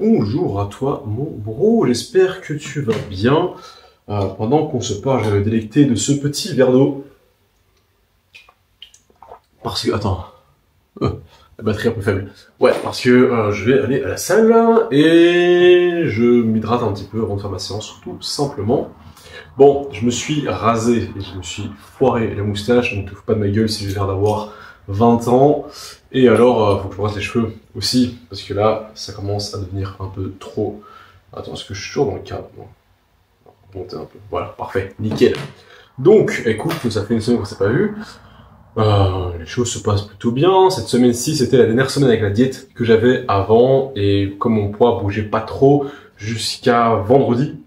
Bonjour à toi, mon bro, j'espère que tu vas bien. Pendant qu'on se parle, je vais me délecter de ce petit verre d'eau. Parce que, attends, la batterie est un peu faible. Ouais, parce que je vais aller à la salle et je m'hydrate un petit peu avant de faire ma séance, tout simplement. Bon, je me suis rasé et je me suis foiré la moustache, donc ne te fous pas de ma gueule si j'ai l'air d'avoir 20 ans. Et alors, faut que je me rase les cheveux aussi, parce que là, ça commence à devenir un peu trop. Attends, est-ce que je suis toujours dans le cadre? Non. Monter un peu. Voilà, parfait, nickel. Donc, écoute, ça fait une semaine qu'on s'est pas vu. Les choses se passent plutôt bien. Cette semaine-ci, c'était la dernière semaine avec la diète que j'avais avant, et comme mon poids bougeait pas trop jusqu'à vendredi.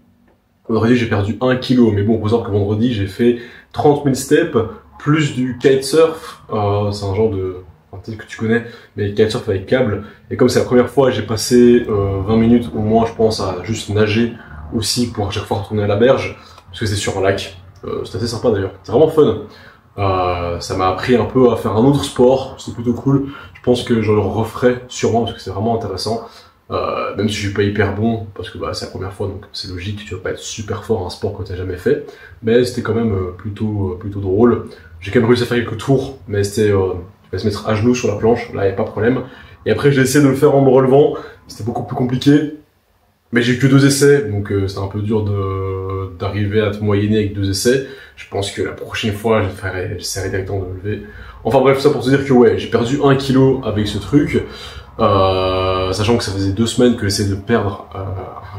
Vendredi, j'ai perdu 1 kg, mais bon, faut savoir que vendredi, j'ai fait 30 000 steps, plus du kitesurf. C'est un genre de... Enfin, peut-être que tu connais, mais kitesurf avec câble. Et comme c'est la première fois, j'ai passé 20 minutes au moins, je pense, à juste nager aussi pour à chaque fois retourner à la berge, parce que c'est sur un lac. C'est assez sympa d'ailleurs. C'est vraiment fun. Ça m'a appris un peu à faire un autre sport, c'est plutôt cool. Je pense que je le referai sûrement, parce que c'est vraiment intéressant. Même si je suis pas hyper bon, parce que bah, c'est la première fois, donc c'est logique, tu vas pas être super fort à un sport que tu n'as jamais fait, mais c'était quand même plutôt drôle. J'ai quand même réussi à faire quelques tours, mais c'était, il fallait se mettre à genoux sur la planche, là il n'y a pas de problème. Et après j'ai essayé de le faire en me relevant, c'était beaucoup plus compliqué, mais j'ai eu que 2 essais, donc c'était un peu dur d'arriver à te moyenner avec 2 essais. Je pense que la prochaine fois, j'essaierai directement de me lever. Enfin bref, ça pour te dire que ouais, j'ai perdu 1 kg avec ce truc. Sachant que ça faisait 2 semaines que j'essayais de perdre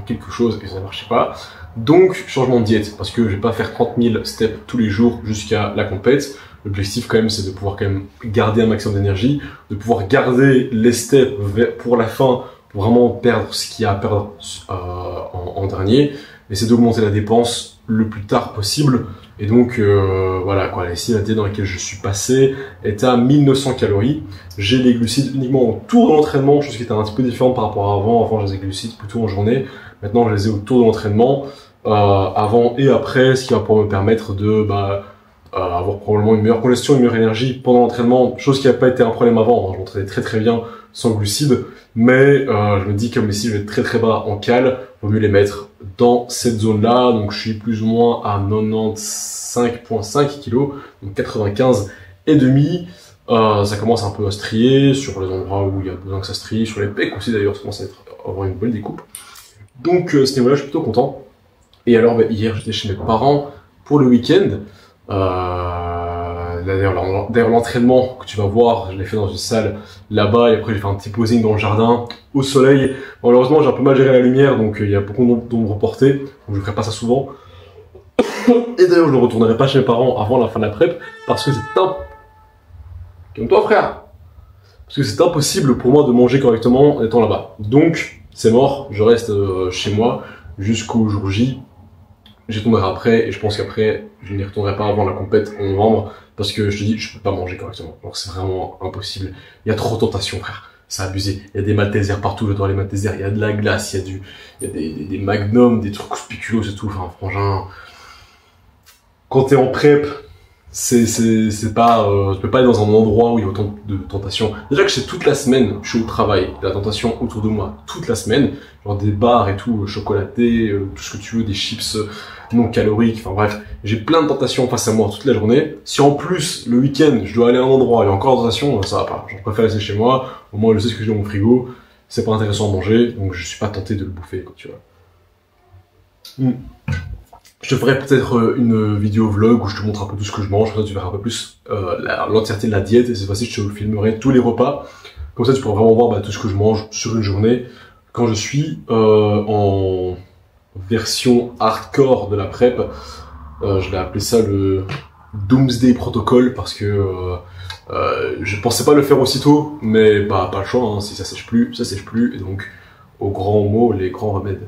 quelque chose et ça ne marchait pas. Donc, changement de diète, parce que je vais pas faire 30 000 steps tous les jours jusqu'à la compète. L'objectif quand même, c'est de pouvoir quand même garder un maximum d'énergie, de pouvoir garder les steps pour la fin, pour vraiment perdre ce qu'il y a à perdre en dernier. Et c'est d'augmenter la dépense le plus tard possible. Et donc, voilà, quoi, ici, la diète dans laquelle je suis passé est à 1900 calories. J'ai les glucides uniquement autour de l'entraînement, chose qui était un petit peu différente par rapport à avant. Avant, j'ai les glucides plutôt en journée. Maintenant, je les ai autour de l'entraînement, avant et après, ce qui va pouvoir me permettre de avoir probablement une meilleure congestion, une meilleure énergie pendant l'entraînement, chose qui n'a pas été un problème avant. Hein. Je m'entraînais très bien sans glucides, mais je me dis comme ici, je vais être très bas en cale, vaut mieux les mettre dans cette zone-là. Donc, je suis plus ou moins à 95,5 kg, donc 95 et demi. Ça commence un peu à strier sur les endroits où il y a besoin que ça strie, sur les pecs aussi d'ailleurs, ça commence à avoir une bonne découpe. Donc ce niveau-là, je suis plutôt content. Et alors hier, j'étais chez mes parents pour le week-end. D'ailleurs, l'entraînement que tu vas voir, je l'ai fait dans une salle là-bas, et après j'ai fait un petit posing dans le jardin, au soleil. Malheureusement, j'ai un peu mal géré la lumière, donc il y a beaucoup d'ombre portée, donc je ne ferai pas ça souvent. Et d'ailleurs, je ne retournerai pas chez mes parents avant la fin de la prep, parce que c'est un... Calme-toi frère. Parce que c'est impossible pour moi de manger correctement en étant là-bas. Donc, c'est mort, je reste chez moi jusqu'au jour J. J'y retournerai après, et je pense qu'après, je n'y retournerai pas avant la compète en novembre, parce que je te dis, je peux pas manger correctement. Donc c'est vraiment impossible. Il y a trop de tentation, frère. C'est abusé. Il y a des maltesers partout, j'adore les maltesers. Il y a de la glace, il y a des magnums, des trucs spéculoos et tout. Enfin, frangin. Quand t'es en prep, c'est pas, tu peux pas être dans un endroit où il y a autant de tentations. Déjà que c'est toute la semaine, je suis au travail, la tentation autour de moi toute la semaine, genre des bars et tout, chocolaté, tout ce que tu veux, des chips non caloriques, enfin bref, j'ai plein de tentations face à moi toute la journée. Si en plus le week-end je dois aller à un endroit et encore de tentations, ça va pas. Je préfère rester chez moi, au moins je sais ce que j'ai dans mon frigo, c'est pas intéressant à manger, donc je suis pas tenté de le bouffer, quoi, tu vois. Je te ferai peut-être une vidéo vlog où je te montre un peu tout ce que je mange, comme ça tu verras un peu plus l'entièreté de la diète, et cette fois-ci je te filmerai tous les repas, comme ça tu pourras vraiment voir tout ce que je mange sur une journée, quand je suis en version hardcore de la prep. Je l'ai appelé ça le Doomsday Protocol, parce que je pensais pas le faire aussitôt, mais bah pas le choix, hein. Si ça sèche plus, et donc aux grands mots, les grands remèdes.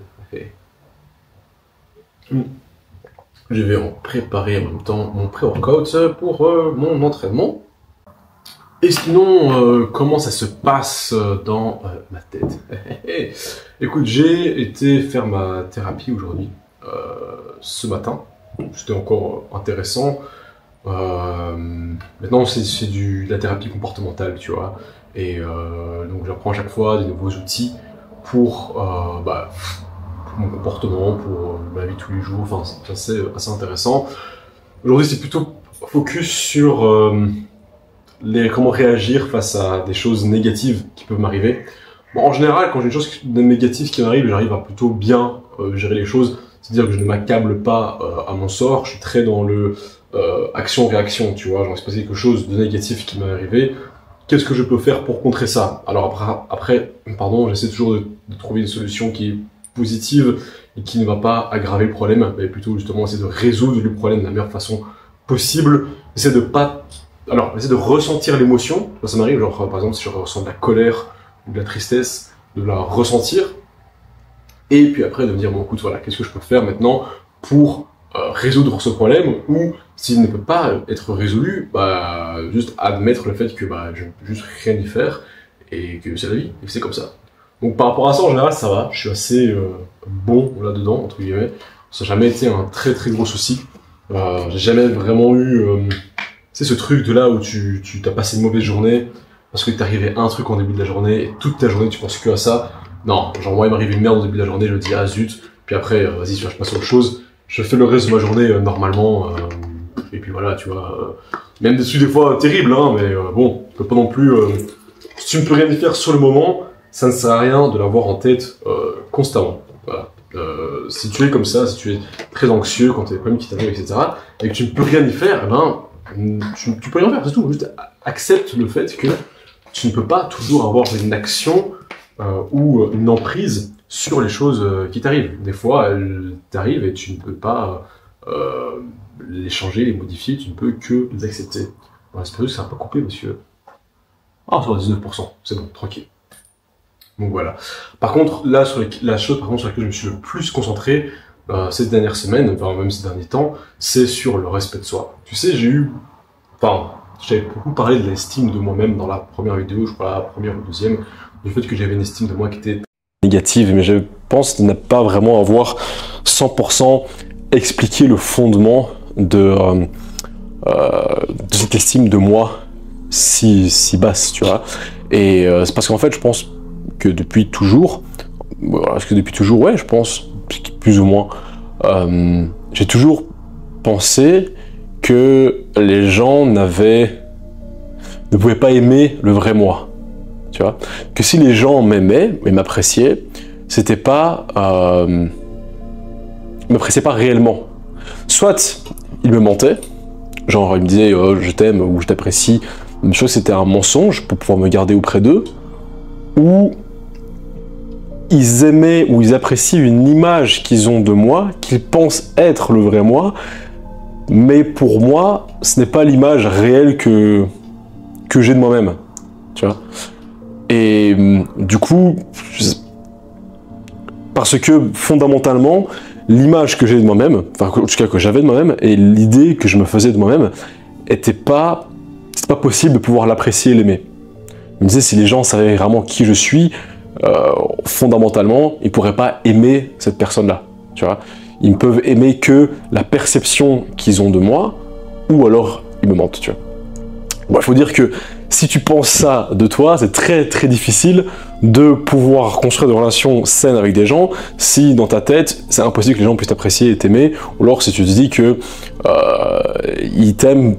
Je vais en préparer en même temps mon pré-workout pour mon entraînement. Et sinon, comment ça se passe dans ma tête? Écoute, j'ai été faire ma thérapie aujourd'hui, ce matin. C'était encore intéressant. Maintenant, c'est de la thérapie comportementale, tu vois. Et donc, j'apprends à chaque fois des nouveaux outils pour mon comportement, pour ma vie de tous les jours, enfin c'est assez intéressant. Aujourd'hui c'est plutôt focus sur comment réagir face à des choses négatives qui peuvent m'arriver. Bon, en général, quand j'ai une chose négative qui m'arrive, j'arrive à plutôt bien gérer les choses, c'est-à-dire que je ne m'accable pas à mon sort, je suis très dans le action-réaction, tu vois, genre il se passe quelque chose de négatif qui m'est arrivé, qu'est-ce que je peux faire pour contrer ça? Alors après, j'essaie toujours de trouver une solution qui est positive et qui ne va pas aggraver le problème, mais plutôt justement essayer de résoudre le problème de la meilleure façon possible, essayer de ressentir l'émotion, ça m'arrive, genre par exemple si je ressens de la colère ou de la tristesse, de la ressentir, et puis après de me dire, bon écoute, voilà, qu'est-ce que je peux faire maintenant pour résoudre ce problème, ou s'il ne peut pas être résolu, juste admettre le fait que je ne peux juste rien y faire, et que c'est la vie, et que c'est comme ça. Donc par rapport à ça, en général, ça va, je suis assez bon là-dedans, entre guillemets, ça n'a jamais été un très très gros souci, j'ai jamais vraiment eu, ce truc de là où tu t'as passé une mauvaise journée, parce que t'es arrivé un truc en début de la journée, et toute ta journée tu penses que à ça. Non, genre moi il m'arrive une merde au début de la journée, je dis ah zut, puis après vas-y je passe à autre chose, je fais le reste de ma journée normalement, et puis voilà, tu vois, même des fois terribles, hein, mais bon, tu peux pas non plus, si tu ne peux rien y faire sur le moment, ça ne sert à rien de l'avoir en tête constamment, voilà. Si tu es comme ça, si tu es très anxieux quand tu as des problèmes qui t'arrivent, etc., et que tu ne peux rien y faire, tu peux rien faire, c'est tout, juste accepte le fait que tu ne peux pas toujours avoir une action ou une emprise sur les choses qui t'arrivent. Des fois, elles t'arrivent et tu ne peux pas les changer, les modifier, tu ne peux que les accepter. Bon, j'espère que c'est un peu coupé, monsieur. Ah, sur 19%, c'est bon, tranquille. Donc voilà. Par contre, là, la chose sur laquelle je me suis le plus concentré ces dernières semaines, enfin même ces derniers temps, c'est sur le respect de soi. Tu sais, j'avais beaucoup parlé de l'estime de moi-même dans la première vidéo, je crois la première ou deuxième, du fait que j'avais une estime de moi qui était négative, mais je pense ne pas vraiment avoir 100% expliqué le fondement de cette estime de moi si basse, tu vois. Et c'est parce qu'en fait, je pense que depuis toujours, ouais, je pense, plus ou moins, j'ai toujours pensé que les gens ne pouvaient pas aimer le vrai moi, tu vois. Que si les gens m'aimaient et m'appréciaient, c'était pas, ils m'appréciaient pas réellement. Soit ils me mentaient, genre ils me disaient je t'aime ou je t'apprécie, une chose c'était un mensonge pour pouvoir me garder auprès d'eux, ou ils aimaient ou ils apprécient une image qu'ils ont de moi, qu'ils pensent être le vrai moi, mais pour moi, ce n'est pas l'image réelle que j'ai de moi-même, tu vois. Et du coup, parce que fondamentalement, l'image que j'ai de moi-même, enfin en tout cas que j'avais de moi-même, et l'idée que je me faisais de moi-même, c'était pas possible de pouvoir l'apprécier et l'aimer. Je me disais, si les gens savaient vraiment qui je suis, fondamentalement, ils pourraient pas aimer cette personne-là, tu vois. Ils ne peuvent aimer que la perception qu'ils ont de moi, ou alors ils me mentent, tu vois. Bon, il faut dire que si tu penses ça de toi, c'est très très difficile de pouvoir construire des relations saines avec des gens si dans ta tête, c'est impossible que les gens puissent t'apprécier et t'aimer, ou alors si tu te dis que ils t'aiment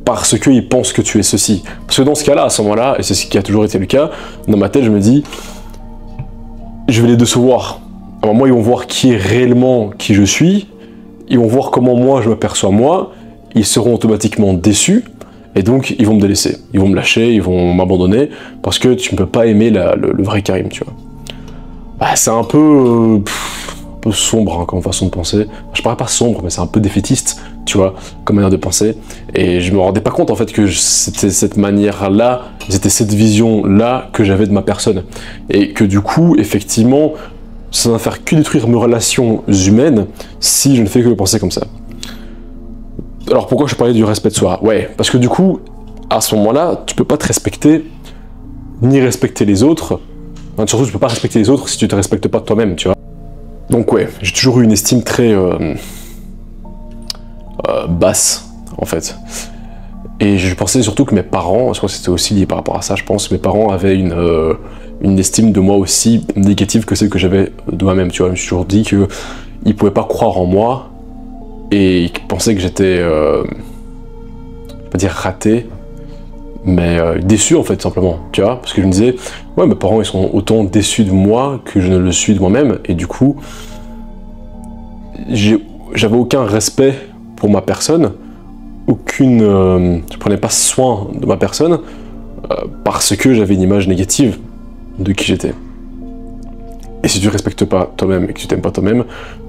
parce qu'ils pensent que tu es ceci. Parce que dans ce cas-là, à ce moment-là, et c'est ce qui a toujours été le cas, dans ma tête, je me dis, je vais les décevoir. Alors moi, ils vont voir qui est réellement qui je suis, ils vont voir comment moi je me perçois moi, ils seront automatiquement déçus, et donc ils vont me délaisser, ils vont me lâcher, ils vont m'abandonner, parce que tu ne peux pas aimer le vrai Karim, tu vois. Bah, c'est un peu sombre hein, comme façon de penser. Je parle pas sombre, mais c'est un peu défaitiste, tu vois, comme manière de penser. Et je me rendais pas compte en fait que c'était cette manière-là, c'était cette vision-là que j'avais de ma personne. Et que du coup, effectivement, ça ne va faire que détruire mes relations humaines si je ne fais que penser comme ça. Alors pourquoi je parlais du respect de soi? Ouais, parce que du coup, à ce moment-là, tu peux pas te respecter, ni respecter les autres. Enfin, surtout, tu peux pas respecter les autres si tu te respectes pas toi-même, tu vois. Donc ouais, j'ai toujours eu une estime très basse, en fait. Et je pensais surtout que mes parents, je crois que c'était aussi lié par rapport à ça, je pense, mes parents avaient une estime de moi aussi négative que celle que j'avais de moi-même, tu vois. Je me suis toujours dit qu'il pouvait pas croire en moi et qu'il pensait que j'étais, je vais pas dire raté, mais déçu en fait, simplement, tu vois. Parce que je me disais, ouais, mes parents ils sont autant déçus de moi que je ne le suis de moi-même, et du coup, j'avais aucun respect pour ma personne, je prenais pas soin de ma personne parce que j'avais une image négative de qui j'étais. Et si tu respectes pas toi-même et que tu t'aimes pas toi-même,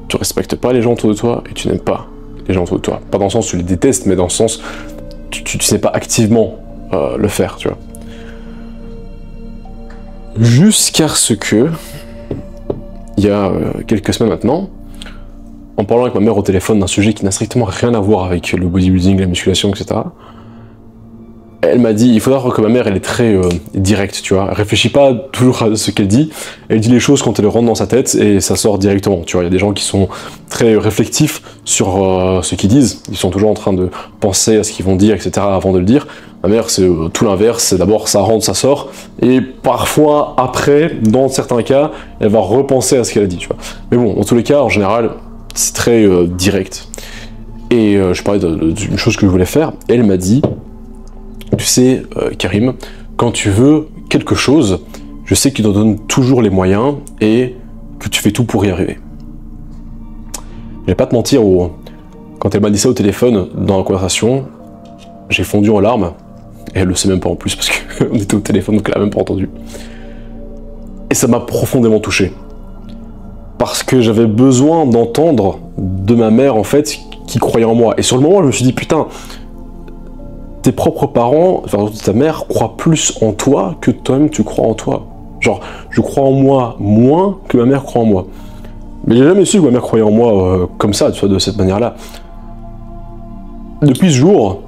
tu respectes pas les gens autour de toi et tu n'aimes pas les gens autour de toi. Pas dans le sens où tu les détestes, mais dans le sens tu sais pas activement le faire, tu vois. Jusqu'à ce que, il y a quelques semaines maintenant, en parlant avec ma mère au téléphone d'un sujet qui n'a strictement rien à voir avec le bodybuilding, la musculation, etc., elle m'a dit, il faut savoir que ma mère, elle est très directe, tu vois. Elle réfléchit pas toujours à ce qu'elle dit. Elle dit les choses quand elle rentre dans sa tête et ça sort directement, tu vois. Il y a des gens qui sont très réflexifs sur ce qu'ils disent. Ils sont toujours en train de penser à ce qu'ils vont dire, etc. avant de le dire. Ma mère, c'est tout l'inverse. C'est d'abord, ça rentre, ça sort. Et parfois, après, dans certains cas, elle va repenser à ce qu'elle a dit, tu vois. Mais bon, dans tous les cas, en général, c'est très direct. Et je parlais d'une chose que je voulais faire. Elle m'a dit, tu sais, Karim, quand tu veux quelque chose, je sais que tu t'en donnes toujours les moyens et que tu fais tout pour y arriver. Je vais pas te mentir, quand elle m'a dit ça au téléphone, dans la conversation, j'ai fondu en larmes, et elle le sait même pas en plus, parce qu'on était au téléphone, donc elle a même pas entendu. Et ça m'a profondément touché. Parce que j'avais besoin d'entendre de ma mère, en fait, qui croyait en moi. Et sur le moment, je me suis dit, putain, tes propres parents, enfin ta mère, croient plus en toi que toi-même tu crois en toi. Genre, je crois en moi moins que ma mère croit en moi. Mais j'ai jamais su que ma mère croyait en moi comme ça, tu vois, de cette manière-là. Depuis ce jour,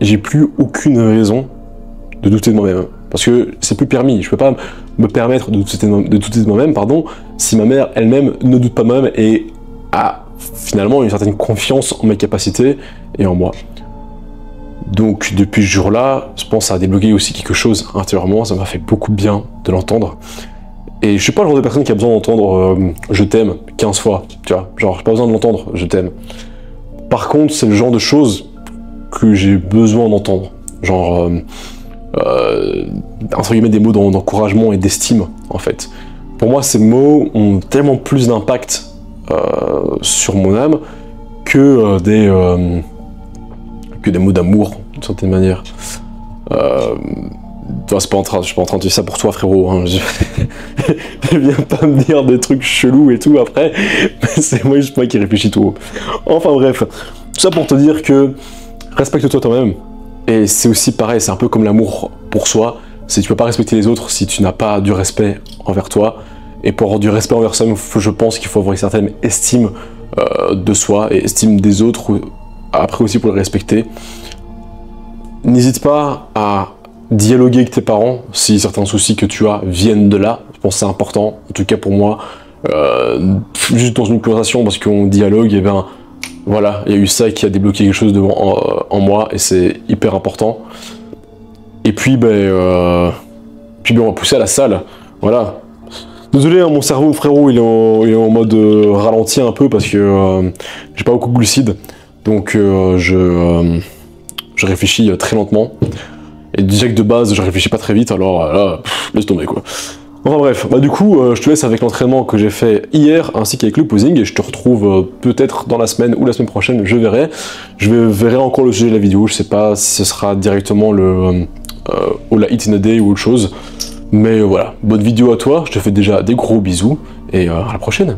j'ai plus aucune raison de douter de moi-même. Parce que c'est plus permis. Je peux pas me permettre de douter de moi-même, pardon, si ma mère elle-même ne doute pas de moi-même et a finalement une certaine confiance en mes capacités et en moi. Donc depuis ce jour-là, je pense que ça a débloqué aussi quelque chose intérieurement, ça m'a fait beaucoup de bien de l'entendre. Et je suis pas le genre de personne qui a besoin d'entendre je t'aime 15 fois, tu vois, genre j'ai pas besoin de l'entendre, je t'aime. Par contre, c'est le genre de choses que j'ai besoin d'entendre, genre entre guillemets des mots d'encouragement et d'estime en fait. Pour moi, ces mots ont tellement plus d'impact sur mon âme que des mots d'amour, d'une certaine manière. Je suis pas en train de dire ça pour toi, frérot. Hein. Viens pas me dire des trucs chelous et tout après. C'est moi, juste moi qui réfléchis tout haut. Enfin bref, tout ça pour te dire que respecte-toi toi-même. Et c'est aussi pareil, c'est un peu comme l'amour pour soi. C'est tu peux pas respecter les autres si tu n'as pas du respect envers toi. Et pour avoir du respect envers soi, je pense qu'il faut avoir une certaine estime de soi et estime des autres. Après aussi pour les respecter. N'hésite pas à dialoguer avec tes parents si certains soucis que tu as viennent de là. Je pense que c'est important, en tout cas pour moi. Juste dans une conversation, parce qu'on dialogue, et ben voilà, il y a eu ça qui a débloqué quelque chose en moi et c'est hyper important. Et puis on va pousser à la salle. Voilà. Désolé, hein, mon cerveau, frérot, il est en mode ralenti un peu parce que j'ai pas beaucoup de glucides. Donc je réfléchis très lentement. Et déjà que de base, je réfléchis pas très vite, alors là, laisse tomber quoi. Enfin bref, du coup, je te laisse avec l'entraînement que j'ai fait hier, ainsi qu'avec le posing, et je te retrouve peut-être dans la semaine ou la semaine prochaine, je verrai. Je verrai encore le sujet de la vidéo, je sais pas si ce sera directement le All I Eat in a Day ou autre chose. Mais voilà, bonne vidéo à toi, je te fais déjà des gros bisous, et à la prochaine.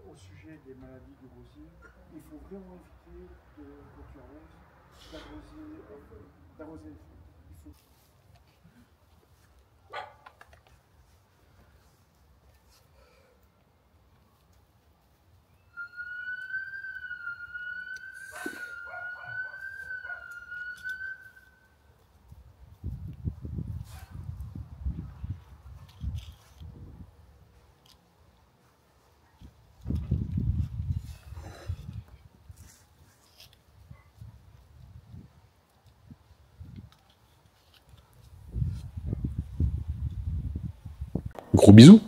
Au sujet des maladies du rosier, il faut vraiment éviter quand tu arroses, d'arroser. Il faut... Gros bisous.